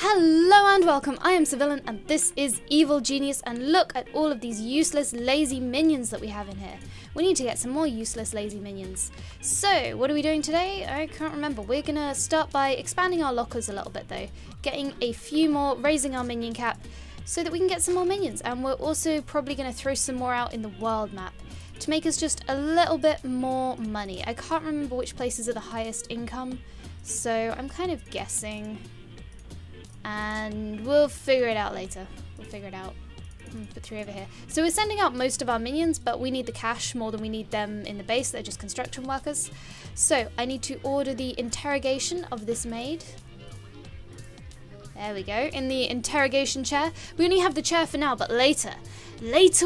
Hello and welcome, I am Civilian and this is Evil Genius, and look at all of these useless lazy minions that we have in here. We need to get some more useless lazy minions. So, what are we doing today? I can't remember. We're gonna start by expanding our lockers a little bit though, getting a few more, raising our minion cap so that we can get some more minions, and we're also probably gonna throw some more out in the world map to make us just a little bit more money. I can't remember which places are the highest income, so I'm kind of guessing. And we'll figure it out later. We'll figure it out. Put 3 over here. So we're sending out most of our minions, but we need the cash more than we need them in the base. They're just construction workers. So I need to order the interrogation of this maid. There we go. In the interrogation chair. We only have the chair for now, but later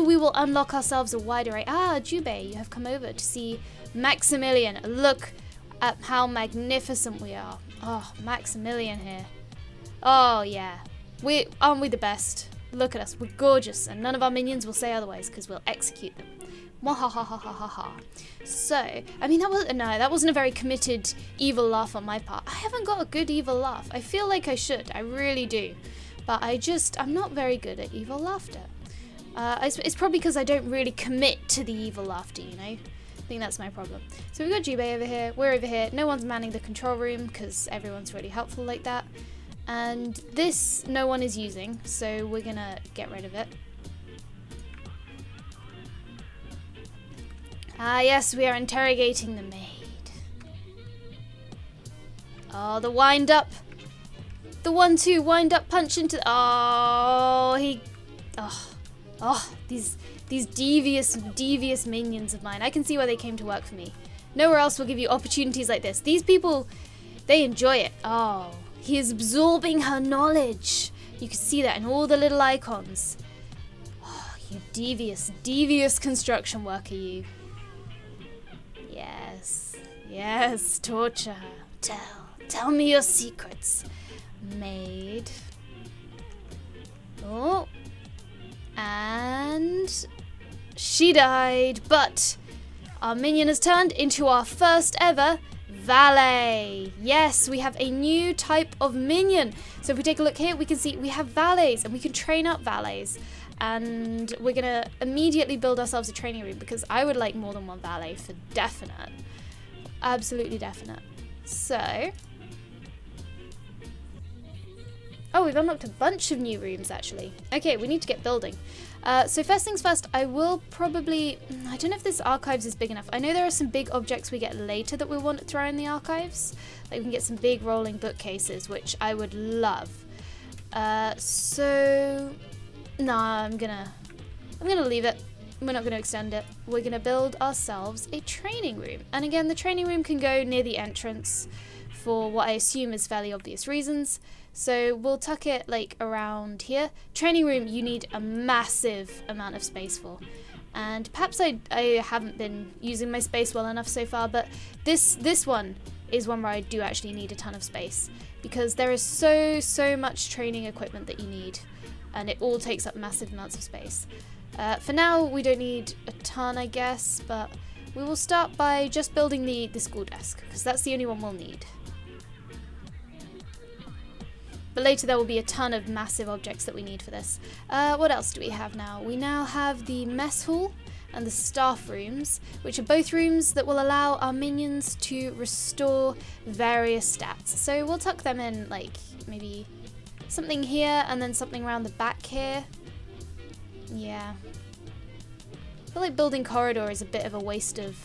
we will unlock ourselves a wide array. Ah, Jubei, you have come over to see Maximilian. Look at how magnificent we are. Oh, Maximilian here. Oh yeah, aren't we the best? Look at us, we're gorgeous, and none of our minions will say otherwise because we'll execute them. Mwahahahahaha. So, I mean that wasn't a very committed evil laugh on my part. I haven't got a good evil laugh. I feel like I should, I really do, but I'm not very good at evil laughter. It's probably because I don't really commit to the evil laughter, you know? I think that's my problem. So we've got Jubei over here, we're over here, no one's manning the control room because everyone's really helpful like that. And this no one is using, so we're gonna get rid of it. Ah yes, we are interrogating the maid. Oh, the wind up. The 1-2 wind up punch into these devious minions of mine. I can see why they came to work for me. Nowhere else will give you opportunities like this. These people, they enjoy it. Oh. He is absorbing her knowledge. You can see that in all the little icons. Oh, you devious construction worker, you. Yes, torture her. Tell me your secrets, maid. Oh, and she died, but our minion has turned into our first ever valet. Yes, we have a new type of minion. So if we take a look here, we can see we have valets, and we can train up valets. And we're gonna immediately build ourselves a training room because I would like more than one valet for definite. Absolutely definite. So, oh, we've unlocked a bunch of new rooms actually. Okay, we need to get building. So first things first, I will probably, I don't know if this archives is big enough. I know there are some big objects we get later that we want to throw in the archives. Like we can get some big rolling bookcases, which I would love. So, no, I'm gonna leave it. We're not gonna extend it. We're gonna build ourselves a training room. And again, the training room can go near the entrance for what I assume is fairly obvious reasons. So we'll tuck it like around here. Training room you need a massive amount of space for. And perhaps I haven't been using my space well enough so far, but this one is one where I do actually need a ton of space because there is so much training equipment that you need, and it all takes up massive amounts of space. For now we don't need a ton, I guess, but we will start by just building the school desk because that's the only one we'll need. But later there will be a ton of massive objects that we need for this. What else do we have now? We now have the mess hall and the staff rooms, which are both rooms that will allow our minions to restore various stats. So we'll tuck them in like maybe something here and then something around the back here. Yeah. I feel like building corridor is a bit of a waste of...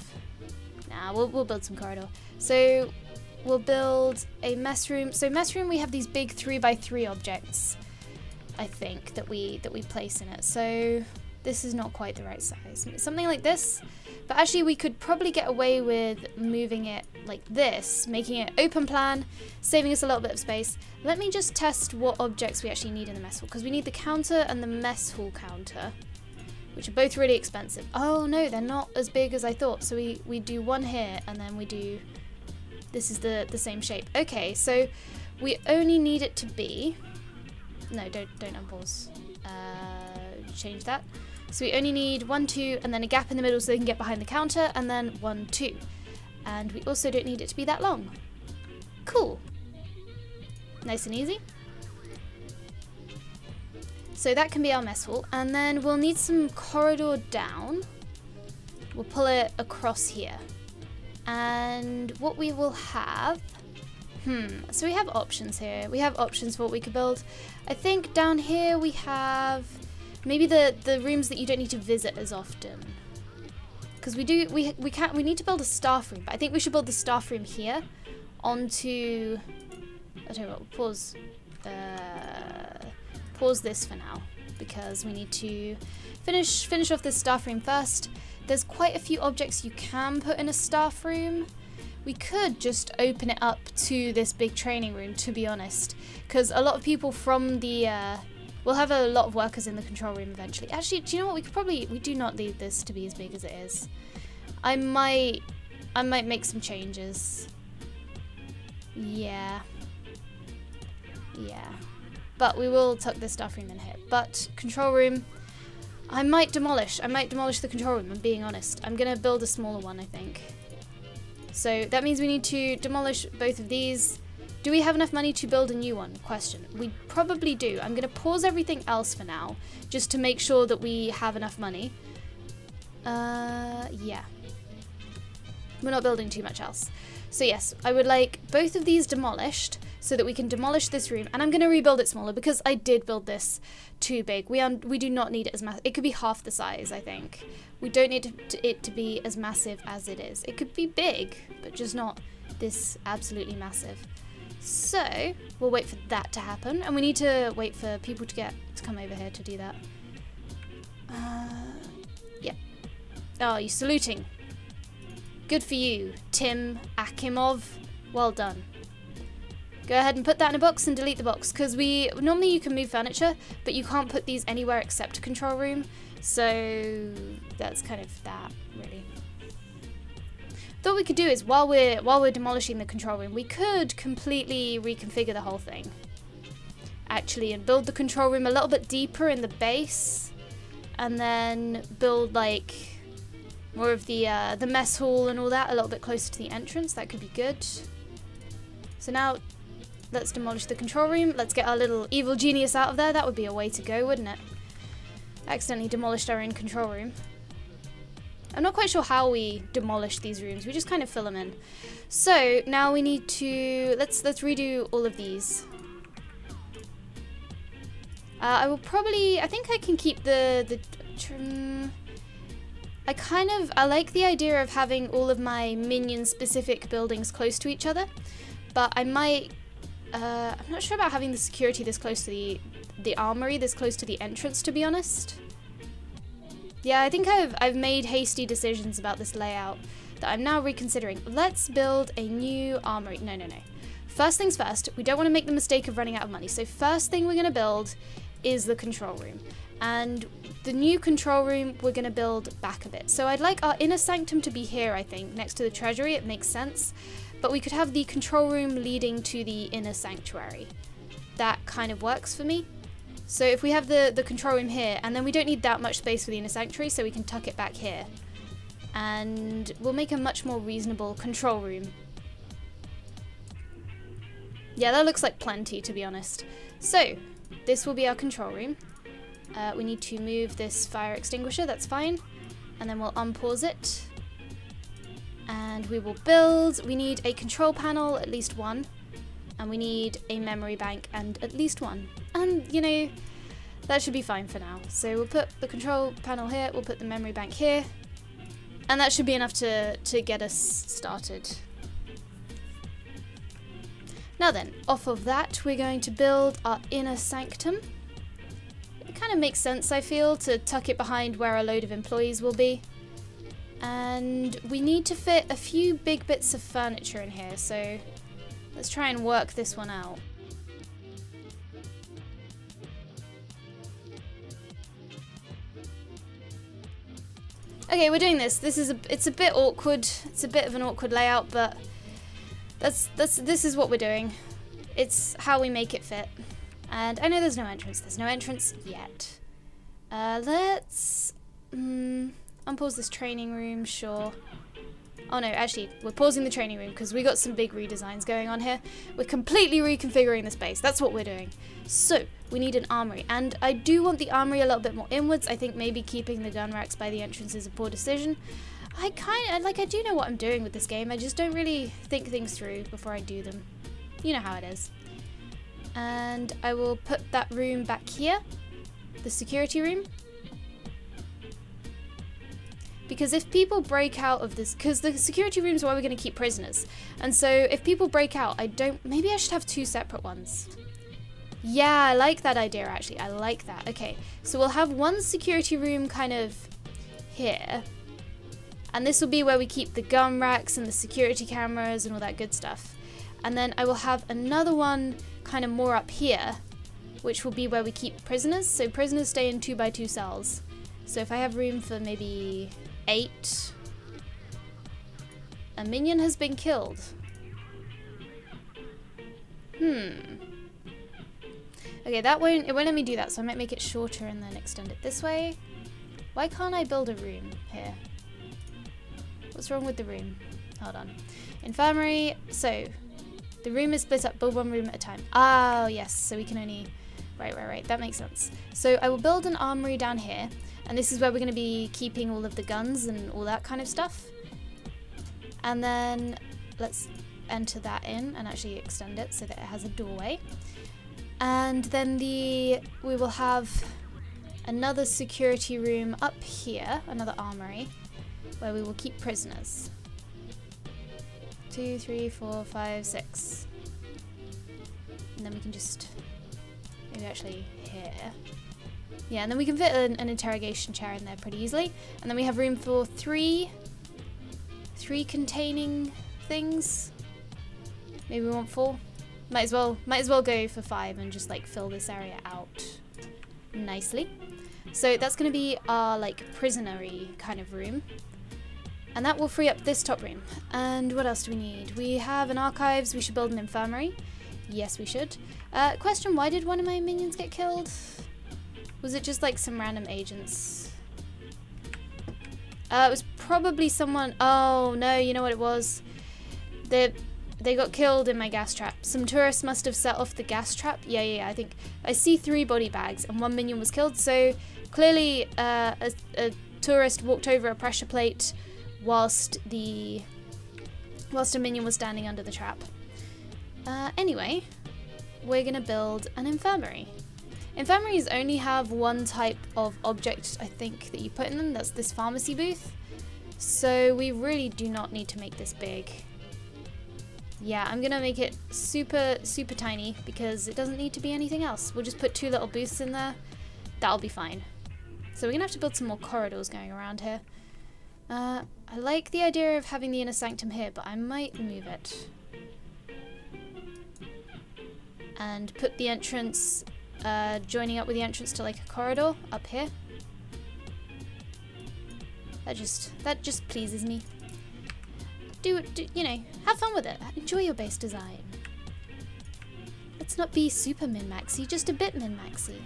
Nah, we'll build some corridor. So we'll build a mess room. So mess room, we have these big 3x3 objects, I think, that we place in it. So this is not quite the right size. Something like this. But actually we could probably get away with moving it like this, making it open plan, saving us a little bit of space. Let me just test what objects we actually need in the mess hall, because we need the counter and the mess hall counter, which are both really expensive. Oh no, they're not as big as I thought. So we do one here and then we do... This is the same shape. Okay, so we only need it to be... No, don't unpause. Change that. So we only need 1, 2, and then a gap in the middle so they can get behind the counter, and then 1, 2. And we also don't need it to be that long. Cool. Nice and easy. So that can be our mess hall. And then we'll need some corridor down. We'll pull it across here. And what we will have... So we have options here. We have options for what we could build. I think down here we have maybe the rooms that you don't need to visit as often. Because we need to build a staff room, but I think we should build the staff room here onto... I'll tell you what, we'll pause this for now because we need to finish off this staff room first. There's quite a few objects you can put in a staff room. We could just open it up to this big training room, to be honest, because a lot of people from the we'll have a lot of workers in the control room eventually. Actually, do you know what? We do not need this to be as big as it is. I might make some changes. Yeah. But we will tuck this staff room in here. But control room, I might demolish the control room, I'm being honest. I'm gonna build a smaller one, I think. So that means we need to demolish both of these. Do we have enough money to build a new one? Question. We probably do. I'm gonna pause everything else for now, just to make sure that we have enough money. Yeah. We're not building too much else. So yes, I would like both of these demolished so that we can demolish this room. And I'm going to rebuild it smaller because I did build this too big. We do not need it as massive. It could be half the size, I think. We don't need it to be as massive as it is. It could be big, but just not this absolutely massive. So we'll wait for that to happen. And we need to wait for people to come over here to do that. Yeah. Oh, you're saluting. Good for you, Tim Akimov. Well done. Go ahead and put that in a box and delete the box, because normally you can move furniture, but you can't put these anywhere except a control room. So that's kind of that, really. What we could do is while we're demolishing the control room, we could completely reconfigure the whole thing, actually, and build the control room a little bit deeper in the base, and then build like more of the mess hall and all that a little bit closer to the entrance. That could be good. So now let's demolish the control room. Let's get our little evil genius out of there. That would be a way to go, wouldn't it? Accidentally demolished our own control room. I'm not quite sure how we demolish these rooms. We just kind of fill them in. So now we need to let's redo all of these. I think I can keep the I like the idea of having all of my minion-specific buildings close to each other, but I might, I'm not sure about having the security this close to the armory, this close to the entrance, to be honest. Yeah, I think I've made hasty decisions about this layout that I'm now reconsidering. Let's build a new armory. No. First things first, we don't want to make the mistake of running out of money. So first thing we're going to build is the control room. And the new control room we're going to build back a bit. So I'd like our inner sanctum to be here, I think, next to the treasury. It makes sense. But we could have the control room leading to the inner sanctuary. That kind of works for me. So if we have the control room here, and then we don't need that much space for the inner sanctuary, so we can tuck it back here. And we'll make a much more reasonable control room. Yeah, that looks like plenty, to be honest. So this will be our control room. We need to move this fire extinguisher, that's fine. And then we'll unpause it. And we will build. We need a control panel, at least one. And we need a memory bank and at least one. And, you know, that should be fine for now. So we'll put the control panel here, we'll put the memory bank here. And that should be enough to get us started. Now then, off of that, we're going to build our inner sanctum. It kind of makes sense, I feel, to tuck it behind where a load of employees will be. And we need to fit a few big bits of furniture in here, so let's try and work this one out. Okay, we're doing this. It's a bit awkward. It's a bit of an awkward layout, but this is what we're doing. It's how we make it fit. And I know there's no entrance. There's no entrance yet. Let's unpause this training room, sure. Oh no, actually, we're pausing the training room because we got some big redesigns going on here. We're completely reconfiguring the space. That's what we're doing. So, we need an armory. And I do want the armory a little bit more inwards. I think maybe keeping the gun racks by the entrance is a poor decision. I do know what I'm doing with this game. I just don't really think things through before I do them. You know how it is. And I will put that room back here. The security room. Because if people break out of this, because the security room is where we're going to keep prisoners. And so if people break out, maybe I should have 2 separate ones. Yeah, I like that idea actually. I like that. Okay, so we'll have one security room kind of here. And this will be where we keep the gun racks and the security cameras and all that good stuff. And then I will have another one kind of more up here, which will be where we keep prisoners. So prisoners stay in 2x2 cells. So if I have room for maybe 8, a minion has been killed. Okay, it won't let me do that, so I might make it shorter and then extend it this way. Why can't I build a room here? What's wrong with the room? Hold on. Infirmary, so the room is split up, build one room at a time. Oh yes, so we can only, right, that makes sense. So I will build an armory down here. And this is where we're going to be keeping all of the guns and all that kind of stuff. And then let's enter that in and actually extend it so that it has a doorway. And then we will have another security room up here, another armory, where we will keep prisoners. 2, 3, 4, 5, 6. And then we can just maybe actually here. Yeah, and then we can fit an interrogation chair in there pretty easily. And then we have room for three containing things. Maybe we want 4. Might as well go for 5 and just like fill this area out nicely. So that's going to be our like prisonery kind of room. And that will free up this top room. And what else do we need? We have an archives. We should build an infirmary. Yes, we should. Question, why did one of my minions get killed? Was it just like some random agents? It was probably someone. Oh no, you know what it was? They got killed in my gas trap. Some tourists must have set off the gas trap. Yeah. I think I see 3 body bags and 1 minion was killed. So clearly, a tourist walked over a pressure plate whilst a minion was standing under the trap. Anyway, we're gonna build an infirmary. Infirmaries only have one type of object, I think, that you put in them. That's this pharmacy booth. So we really do not need to make this big. Yeah, I'm gonna make it super, super tiny because it doesn't need to be anything else. We'll just put 2 little booths in there. That'll be fine. So we're gonna have to build some more corridors going around here. I like the idea of having the inner sanctum here, but I might move it. And put the entrance joining up with the entrance to like a corridor up here. That just pleases me. Do you know, have fun with it. Enjoy your base design. Let's not be super min-maxy, just a bit min-maxy.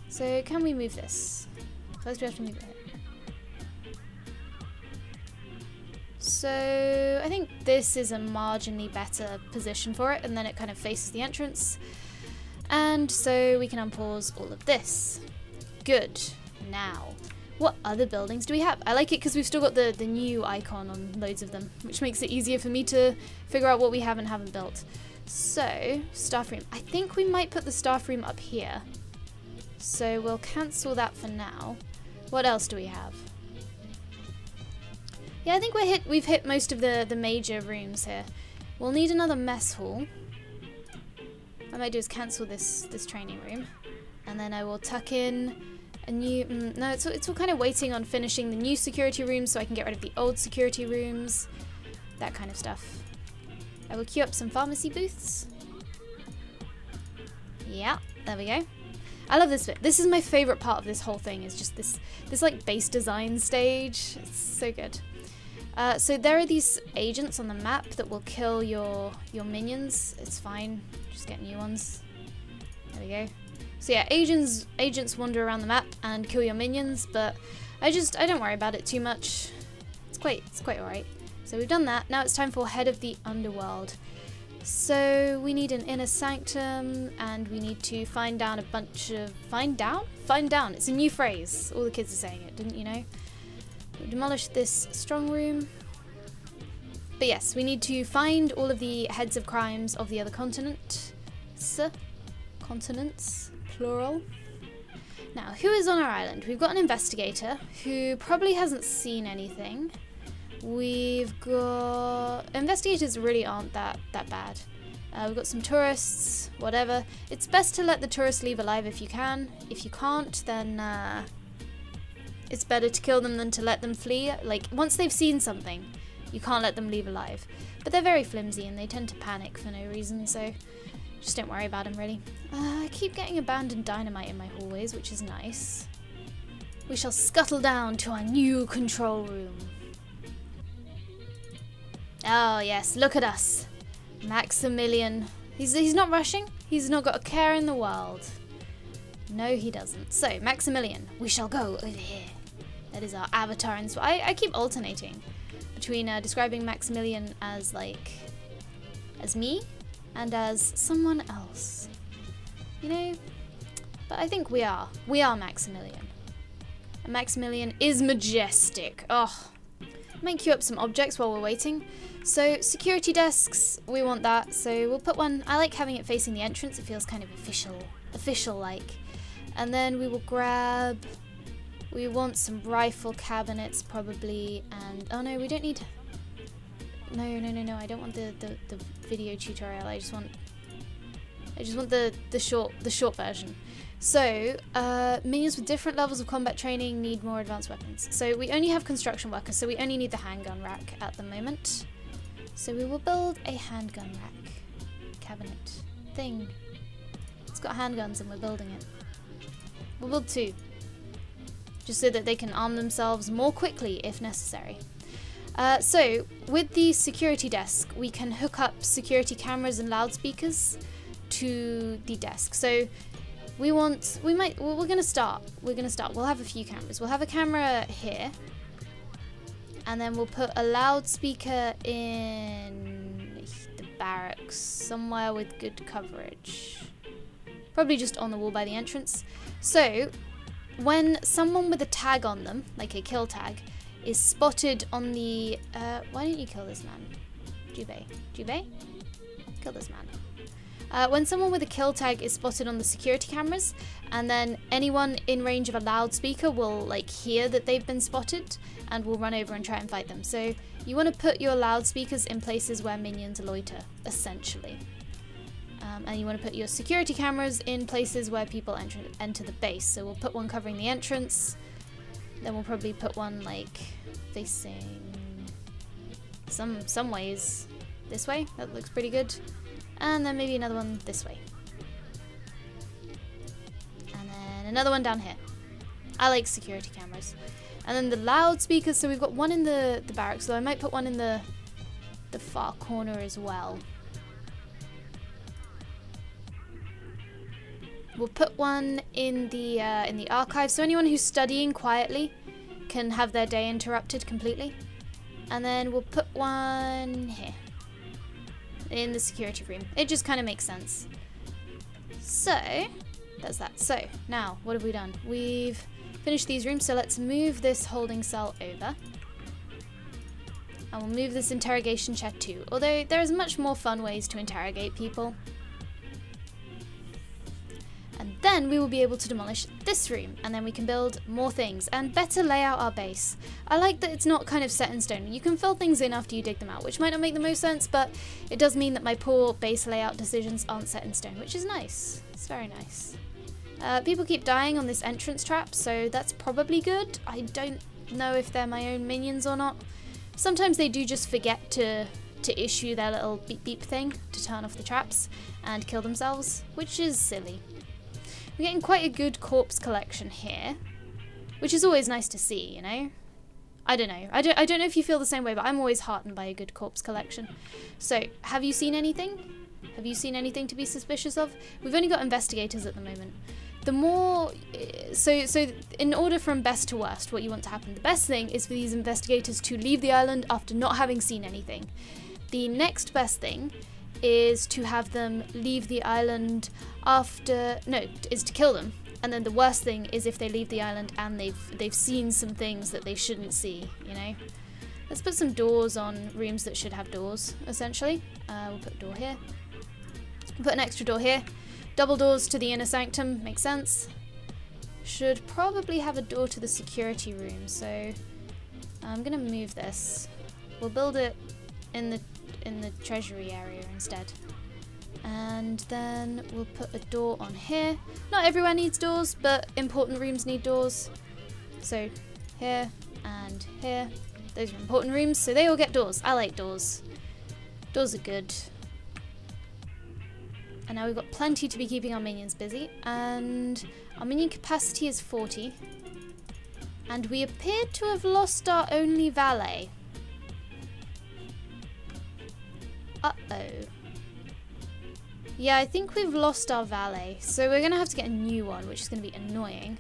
So can we move this? First we have to move it. So I think this is a marginally better position for it, and then it kind of faces the entrance. And so we can unpause all of this. Good. Now, what other buildings do we have? I like it because we've still got the new icon on loads of them, which makes it easier for me to figure out what we have and haven't built. So, staff room. I think we might put the staff room up here. So we'll cancel that for now. What else do we have? Yeah, I think we've hit most of the major rooms here. We'll need another mess hall. What I might do is cancel this training room, and then I will tuck in a new. No, it's all kind of waiting on finishing the new security rooms so I can get rid of the old security rooms, that kind of stuff. I will queue up some pharmacy booths. Yeah, there we go. I love this bit. This is my favorite part of this whole thing. Is just this like base design stage. It's so good. So there are these agents on the map that will kill your minions. It's fine, just get new ones. There we go. So yeah, agents wander around the map and kill your minions, but I don't worry about it too much. It's quite alright. So we've done that. Now it's time for Head of the Underworld. So we need an inner sanctum, and we need to find down a bunch of... Find down? Find down. It's a new phrase. All the kids are saying it, didn't you know? We demolished this strong room. But yes, we need to find all of the heads of crimes of the other continents, plural. Now, who is on our island? We've got an investigator who probably hasn't seen anything. We've got... Investigators really aren't that bad. We've got some tourists, whatever. It's best to let the tourists leave alive if you can. If you can't, then it's better to kill them than to let them flee. Like, once they've seen something, you can't let them leave alive. But they're very flimsy and they tend to panic for no reason, so just don't worry about them, really. I keep getting abandoned dynamite in my hallways, which is nice. We shall scuttle down to our new control room. Oh, yes, look at us. Maximilian. He's not rushing. He's not got a care in the world. No, he doesn't. So, Maximilian, we shall go over here. That is our avatar. And so I keep alternating between describing Maximilian as, like, as me and as someone else. You know? But I think we are. We are Maximilian. And Maximilian is majestic. Oh. Might queue up some objects while we're waiting. So, security desks, we want that. So we'll put one, I like having it facing the entrance. It feels kind of official-like. And then we will grab, we want some rifle cabinets probably. And, oh no, we don't need, no, I don't want the video tutorial. I just want the short version. So, minions with different levels of combat training need more advanced weapons. So we only have construction workers, so we only need the handgun rack at the moment. So we will build a handgun rack cabinet thing. It's got handguns and we're building it. We'll build 2. Just so that they can arm themselves more quickly if necessary. So, with the security desk, we can hook up security cameras and loudspeakers to the desk. So, we're gonna start. We'll have a few cameras. We'll have a camera here. And then we'll put a loudspeaker in the barracks, somewhere with good coverage. Probably just on the wall by the entrance. So, when someone with a tag on them, like a kill tag, is spotted on the... why don't you kill this man? Jubei? Kill this man. When someone with a kill tag is spotted on the security cameras, and then anyone in range of a loudspeaker will like hear that they've been spotted and will run over and try and fight them. So you want to put your loudspeakers in places where minions loiter, essentially. And you want to put your security cameras in places where people enter the base. So we'll put one covering the entrance, then we'll probably put one like facing some ways this way. That looks pretty good. And then maybe another one this way. And then another one down here. I like security cameras. And then the loudspeakers, so we've got one in the barracks, so I might put one in the far corner as well. We'll put one in the archive, so anyone who's studying quietly can have their day interrupted completely. And then we'll put one here. In the security room. It just kind of makes sense. So, that's that. So, now, what have we done? We've finished these rooms, so let's move this holding cell over. And we'll move this interrogation chair too. Although, there's much more fun ways to interrogate people. And then we will be able to demolish this room, and then we can build more things and better lay out our base. I like that it's not kind of set in stone. You can fill things in after you dig them out, which might not make the most sense, but it does mean that my poor base layout decisions aren't set in stone, which is nice. It's very nice. People keep dying on this entrance trap, so that's probably good. I don't know if they're my own minions or not. Sometimes they do just forget to issue their little beep beep thing to turn off the traps and kill themselves, which is silly. We're getting quite a good corpse collection here, which is always nice to see, you know? I don't know. I don't know if you feel the same way, but I'm always heartened by a good corpse collection. So, have you seen anything? Have you seen anything to be suspicious of? We've only got investigators at the moment. The more... So in order from best to worst, what you want to happen, the best thing is for these investigators to leave the island after not having seen anything. The next best thing is to have them leave the island after... No, is to kill them. And then the worst thing is if they leave the island and they've seen some things that they shouldn't see, you know? Let's put some doors on rooms that should have doors, essentially. We'll put a door here. We'll put an extra door here. Double doors to the inner sanctum, makes sense. Should probably have a door to the security room, so I'm gonna move this. We'll build it in the treasury area instead. And then we'll put a door on here. Not everywhere needs doors, but important rooms need doors. So here and here. Those are important rooms, so they all get doors. I like doors. Doors are good. And now we've got plenty to be keeping our minions busy. And our minion capacity is 40. And we appear to have lost our only valet. Uh-oh. Yeah, I think we've lost our valet. So we're going to have to get a new one, which is going to be annoying.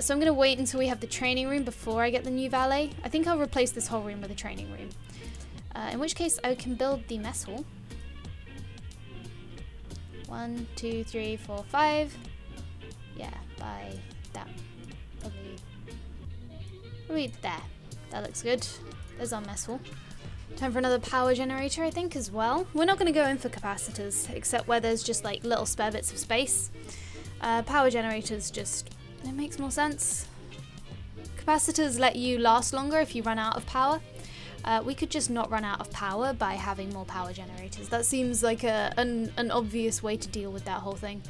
So I'm going to wait until we have the training room before I get the new valet. I think I'll replace this whole room with a training room. In which case I can build the mess hall. 1, 2, 3, 4, 5. Yeah, by that. Probably there. That looks good. There's our mess hall. Time for another power generator, I think, as well. We're not going to go in for capacitors, except where there's just like little spare bits of space. Power generators just... it makes more sense. Capacitors let you last longer if you run out of power. We could just not run out of power by having more power generators. That seems like an obvious way to deal with that whole thing.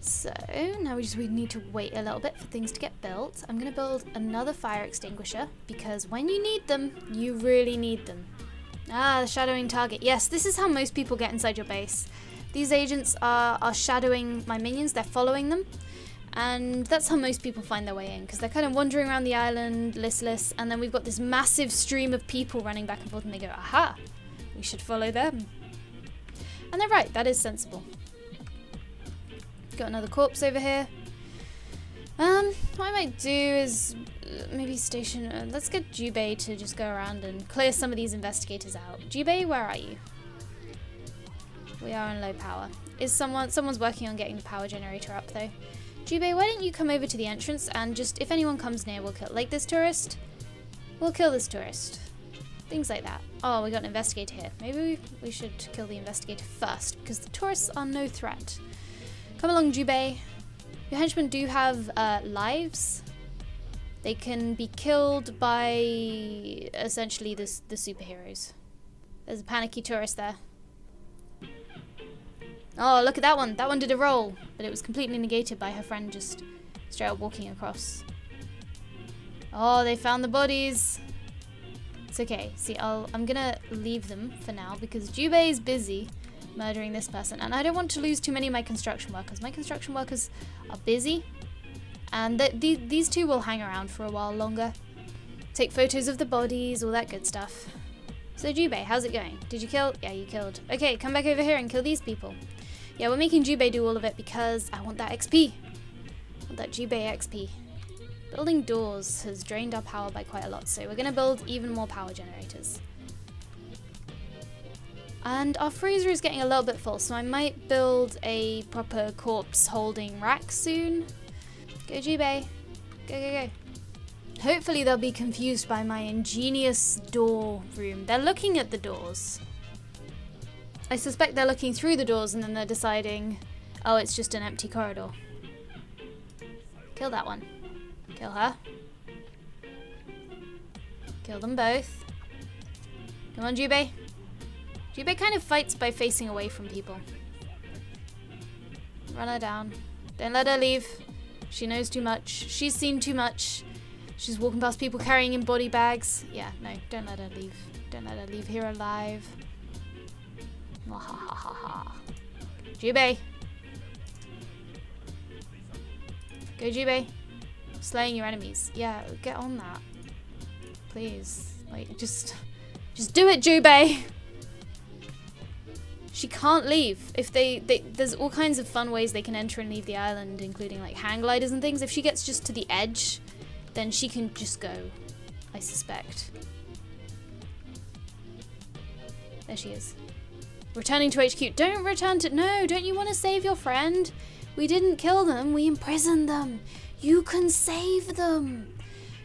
So now we need to wait a little bit for things to get built. I'm going to build another fire extinguisher because when you need them, you really need them. Ah, the shadowing target. Yes, this is how most people get inside your base. These agents are shadowing my minions. They're following them. And that's how most people find their way in, because they're kind of wandering around the island, listless, and then we've got this massive stream of people running back and forth, and they go, aha, we should follow them. And they're right, that is sensible. Got another corpse over here. What I might do is maybe station... let's get Jubei to just go around and clear some of these investigators out. Jubei, where are you? We are on low power. Someone's working on getting the power generator up, though. Jubei, why don't you come over to the entrance and just, if anyone comes near, we'll kill. Like this tourist, we'll kill this tourist. Things like that. Oh, we got an investigator here. Maybe we should kill the investigator first, because the tourists are no threat. Come along, Jubei. Your henchmen do have lives. They can be killed by, essentially, the superheroes. There's a panicky tourist there. Oh, look at that one. That one did a roll, but it was completely negated by her friend just straight up walking across. Oh, they found the bodies. It's okay. See, I'm gonna leave them for now because Jubei is busy murdering this person, and I don't want to lose too many of my construction workers. My construction workers are busy, and these two will hang around for a while longer. Take photos of the bodies, all that good stuff. So Jubei, how's it going? Did you kill? Yeah, you killed. Okay, come back over here and kill these people. Yeah, we're making Jubei do all of it because I want that XP. I want that Jubei XP. Building doors has drained our power by quite a lot, so we're going to build even more power generators. And our freezer is getting a little bit full, so I might build a proper corpse holding rack soon. Go Jubei. Go, go, go. Hopefully they'll be confused by my ingenious door room. They're looking at the doors. I suspect they're looking through the doors and then they're deciding, oh, it's just an empty corridor. Kill that one. Kill her. Kill them both. Come on, Jubei. Jubei kind of fights by facing away from people. Run her down. Don't let her leave. She knows too much. She's seen too much. She's walking past people carrying in body bags. Yeah, no, don't let her leave. Don't let her leave here alive. Mwahahaha. Jubei. Go, Jubei. Slaying your enemies. Yeah, get on that. Please. Like, just do it, Jubei. She can't leave. If there's all kinds of fun ways they can enter and leave the island, including like hang gliders and things. If she gets just to the edge, then she can just go, I suspect. There she is. Returning to HQ. Don't return to... No, don't you want to save your friend? We didn't kill them. We imprisoned them. You can save them.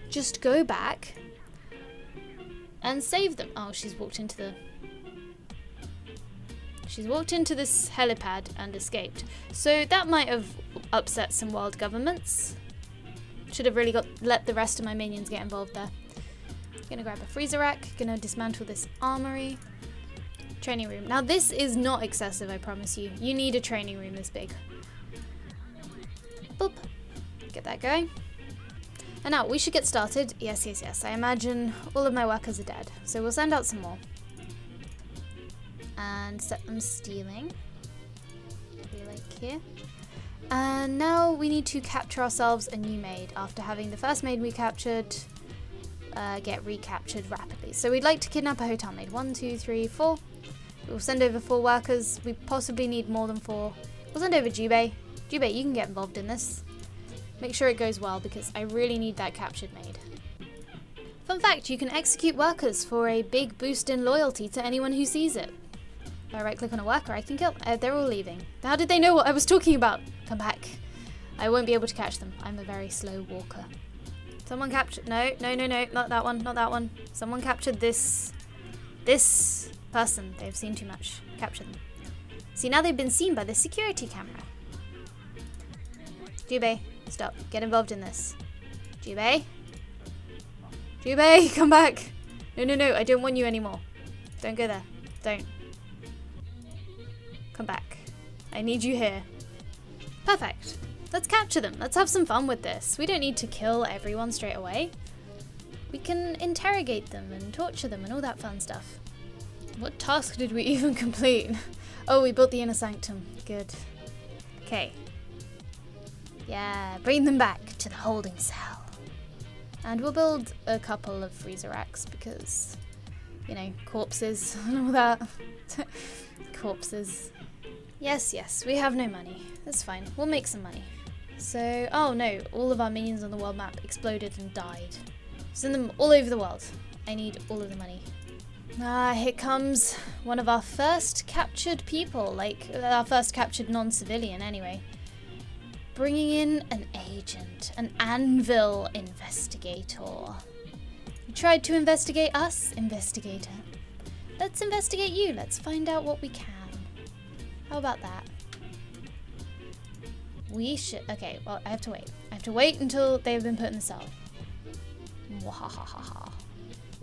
Just go back and save them. Oh, she's walked into the... She's walked into this helipad and escaped. So that might have upset some world governments. Should have really let the rest of my minions get involved there. Gonna grab a freezer rack. Gonna dismantle this armory. Training room. Now this is not excessive, I promise you. You need a training room this big. Boop. Get that going. And now we should get started. Yes, yes, yes. I imagine all of my workers are dead. So we'll send out some more. And set them stealing. Maybe like here. And now we need to capture ourselves a new maid after having the first maid we captured get recaptured rapidly. So we'd like to kidnap a hotel maid. 1, 2, 3, 4. We'll send over 4 workers. We possibly need more than 4. We'll send over Jubei. Jubei, you can get involved in this. Make sure it goes well because I really need that captured maid. Fun fact, you can execute workers for a big boost in loyalty to anyone who sees it. If I right click on a worker, I can kill. They're all leaving. How did they know what I was talking about? Come back. I won't be able to catch them. I'm a very slow walker. Someone captured. No, no, no, no. Not that one. Not that one. Someone captured this person. They've seen too much. Capture them. See, now they've been seen by the security camera. Jubei, stop. Get involved in this. Jubei? Jubei, come back. No, no, no. I don't want you anymore. Don't go there. Don't. Come back. I need you here. Perfect. Let's capture them. Let's have some fun with this. We don't need to kill everyone straight away. We can interrogate them and torture them and all that fun stuff. What task did we even complete? Oh, we built the inner sanctum. Good. Okay. Yeah, bring them back to the holding cell. And we'll build a couple of freezer racks because, you know, corpses and all that. Corpses. Yes, yes, we have no money. That's fine. We'll make some money. So, oh no, all of our minions on the world map exploded and died. Send them all over the world. I need all of the money. Ah, here comes one of our first captured people, like our first captured non-civilian anyway. Bringing in an agent, an anvil investigator. You tried to investigate us, investigator. Let's investigate you. Let's find out what we can. How about that? We should... Okay, well, I have to wait. I have to wait until they have been put in the cell. Mwahahaha.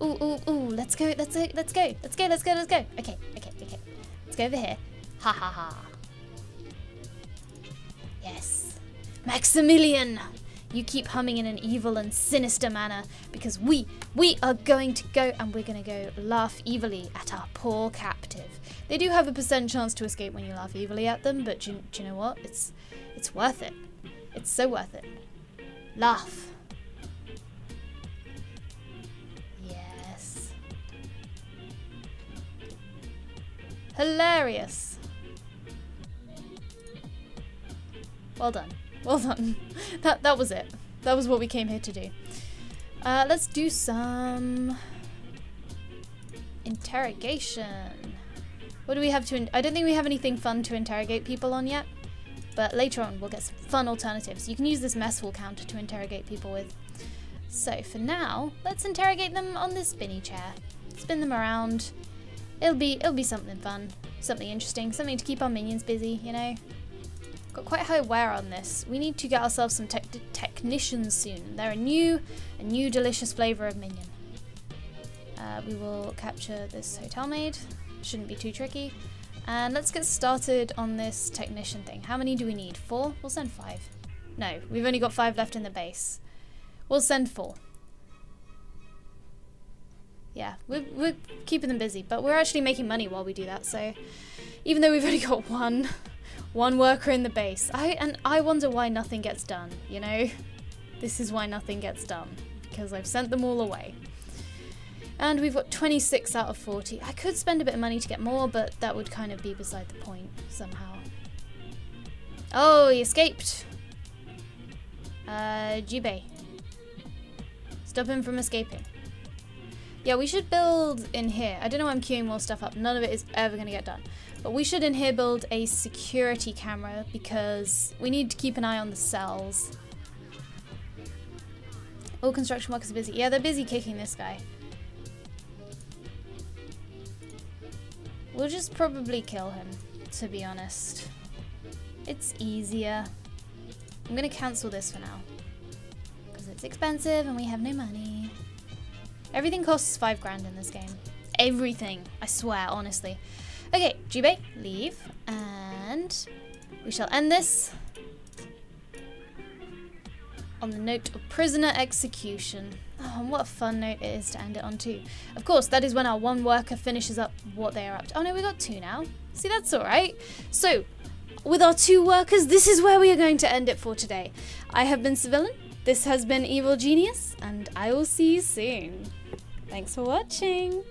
Ooh, ooh, ooh. Let's go, let's go, let's go. Let's go, let's go, let's go. Okay, okay, okay. Let's go over here. Ha ha ha. Yes. Maximilian! You keep humming in an evil and sinister manner because we are going to go and we're going to go laugh evilly at our poor captive. They do have a % chance to escape when you laugh evilly at them, but do you know what? It's worth it. It's so worth it. Laugh. Yes. Hilarious. Well done. Well done. That was it. That was what we came here to do. Let's do some interrogation. What do we have to... I don't think we have anything fun to interrogate people on yet. But later on, we'll get some fun alternatives. You can use this mess hall counter to interrogate people with. So for now, let's interrogate them on this spinny chair. Spin them around. It'll be something fun, something interesting, something to keep our minions busy, you know. Got quite high wear on this. We need to get ourselves some technicians soon. They're a new delicious flavor of minion. We will capture this hotel maid. Shouldn't be too tricky. And let's get started on this technician thing. How many do we need? 4? We'll send 5. No, we've only got 5 left in the base. We'll send 4. Yeah, we're keeping them busy, but we're actually making money while we do that. So even though we've only got one worker in the base, I wonder why nothing gets done, you know? This is why nothing gets done, because I've sent them all away. And we've got 26 out of 40. I could spend a bit of money to get more, but that would kind of be beside the point somehow. Oh, he escaped. Jubei. Stop him from escaping. Yeah, we should build in here. I don't know why I'm queuing more stuff up. None of it is ever going to get done. But we should in here build a security camera because we need to keep an eye on the cells. All construction workers are busy. Yeah, they're busy kicking this guy. We'll just probably kill him, to be honest. It's easier. I'm going to cancel this for now. Because it's expensive and we have no money. Everything costs 5 grand in this game. Everything. I swear, honestly. Okay, Jubei, leave. And we shall end this on the note of prisoner execution. Oh, and what a fun note it is to end it on too. Of course, that is when our 1 worker finishes up what they are up to. Oh no, we got 2 now. See, that's alright. So, with our 2 workers, this is where we are going to end it for today. I have been Civilian, this has been Evil Genius, and I will see you soon. Thanks for watching.